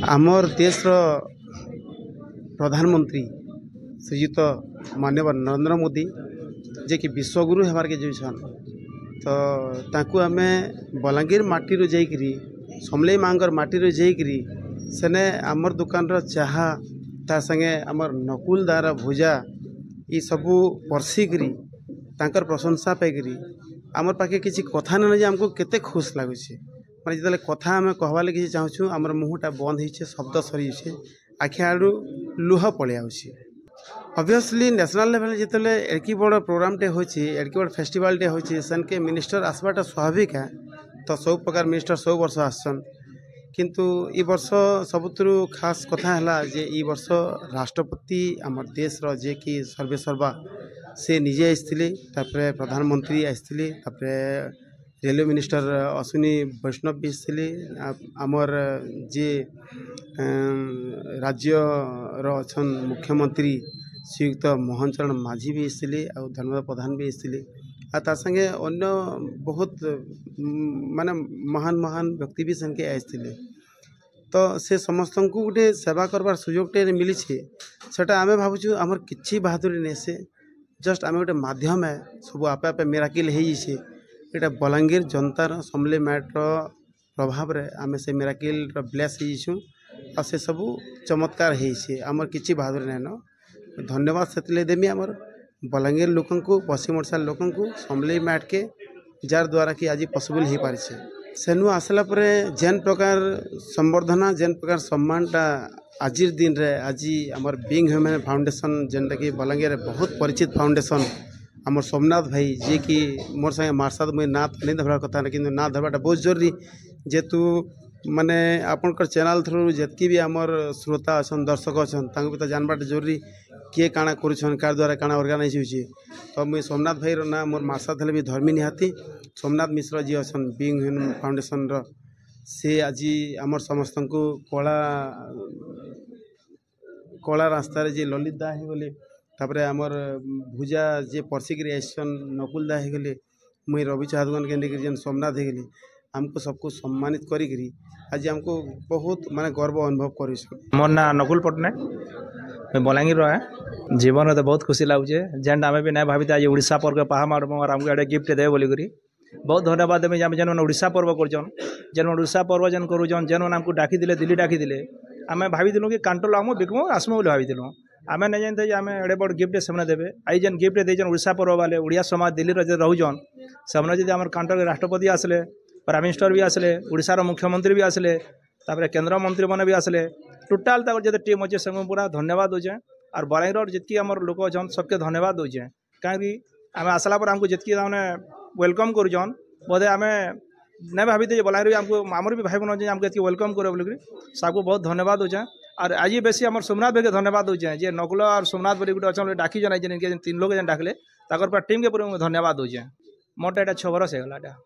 आमर देश प्रधानमंत्री श्रीयुत माननीय नरेंद्र मोदी जे कि विश्वगुरु हेबार के जान तो ताकू आम बलांगीर माटी जाइकरी समलेई मांगर माटी जाइकरी सेने आमर दुकान चाहा ता संगे आमर नकुल दार भुजा ये सबू परसिकरी तांकर प्रशंसा पाइकरी आमर पाखे किसी कथा नहीं आमको केते खुश लगुच मैं जो कथा आम कहवा लगे चाहूँ आमर मुहटा बंद हो शब्द सरी आखि आड़ू लुह पलि ऑब्वियसली नेशनल लेवल जो एडकी बड़ प्रोग्राम टे होची एडकी बड़ फेस्टिवल टे होची सन के मिनिस्टर आसवाटा स्वाभाविक है तो सब प्रकार मिनिस्टर सब वर्ष आसन किंतु ई वर्ष सबुतु खास कथा है जे ई वर्ष राष्ट्रपति आम देश रो जे कि सर्वेसर्वा से निजे आसते प्रधानमंत्री आसते रेलवे मिनिस्टर अश्विनी वैष्णव भी आसते आमर जे राज्य अच्छा मुख्यमंत्री श्रीयुक्त मोहन चरण माझी भी आसते और धर्मेंद्र प्रधान भी आसते आ संगे अन्य बहुत माने महान महान व्यक्ति भी संके आसते तो से समस्त को गोटे सेवा करवार सुजोगटे मिली सेटा आम भावुँ आमर किसी बहादुरी नहीं से जस्ट आम गोटे माध्यम है सब आपे आपे मेराकिल हो ये बलांगीर जनतार समलेई मैटर प्रभाव रे आम से मेराकिल ब्लेस हो से सब चमत्कार होमर किसी बहादुरी नहीं न धन्यवाद से देमी आमर बलांगीर लोक पश्चिम ओडिशा लोक समलेई मैट के जार द्वारा कि आज पॉसिबल हो पारे सेनु आसला जेन प्रकार संवर्धना जेन प्रकार सम्मानटा आज दिन रे आज आमर बीइंग ह्यूमन फाउंडेशन जेनटा कि बलांगीर बहुत परिचित फाउंडेशन आमर सोमनाथ भाई जे कि मोर संगे मार्साद मुझे ना नहीं धरवार कथा ना कि ना धरवाटा बहुत जरूरी जेतु माने आपनकर चैनल थ्रू जितकी भी आमर श्रोता अच्छा दर्शक अच्छा भी तो जानवाटा जरूरी किए काଣା करुछन कार द्वारा काଣା ऑर्गेनाइज होची तो मुझे सोमनाथ भाई ना मोर मार्साद भी धर्मी निहाती सोमनाथ मिश्र जी अच्छा बीइंग ह्यूमन फाउंडेशन से आज आमर समस्त को कला रास्तार जे ललित दा हो गले तापर आमर भुजा जे परसिक आसन नकुल दा हो गले मुई रवि चाहदगन के लेकर जेन सोमनाथ हो गली आमको सबको सम्मानित करी आज हमको बहुत माने गर्व अनुभव कर मोर ना नकुल पट्टनायक मैं बलांगीर रहा है जीवन तो बहुत खुशी लगुचे जेन आम भी नहीं भावी आज ओडिशा पर्व पहाड़ आमको एडे गिफ्ट दे बोलिकी बहुत धन्यवाद देवी जेन ओडिशा पर्व करन जेन ओडिशा पर्व जेन करुन जेन आमको डाकी दिल्ली डाकी आम भाविलु कि कांटल आम बिकमु आसमु बोली भाविलु आम नहीं जानते आम एडे बड़ गिफ्ट से देवे आई जेन गिफ्ट देन ओडिशा पर्व वाले ओडिया समाज दिल्ली रोजन से जब आम कांटल राष्ट्रपति आसले प्राइम मिनिस्टर भी आसले ओडिशार मुख्यमंत्री भी आसले केंद्र मंत्री मैंने भी आसले टोटाल जो टीम अच्छे से पूरा धन्यवाद दूचे और बलांगीर जितकी आम लोक अच्छा सबके धन्यवाद दूचे कहीं आम आसला पर आमको जितकी वेलकम करुन बोधे आम नहीं भावी थे बलांगीर आमको आमर भी भाई बहन आमको ये वेलकम करे बोलिक सबको बहुत धन्यवाद दूचे और आज बेसी आम सोमनाथ भाई के धन्यवाद दूचे जे नकुल और सोमनाथ बोली गोटे अच्छा डाकी जन तीन लोग डाकले टीम के पूरा धन्यवाद दूचे मोटा 6 बरस हो गला।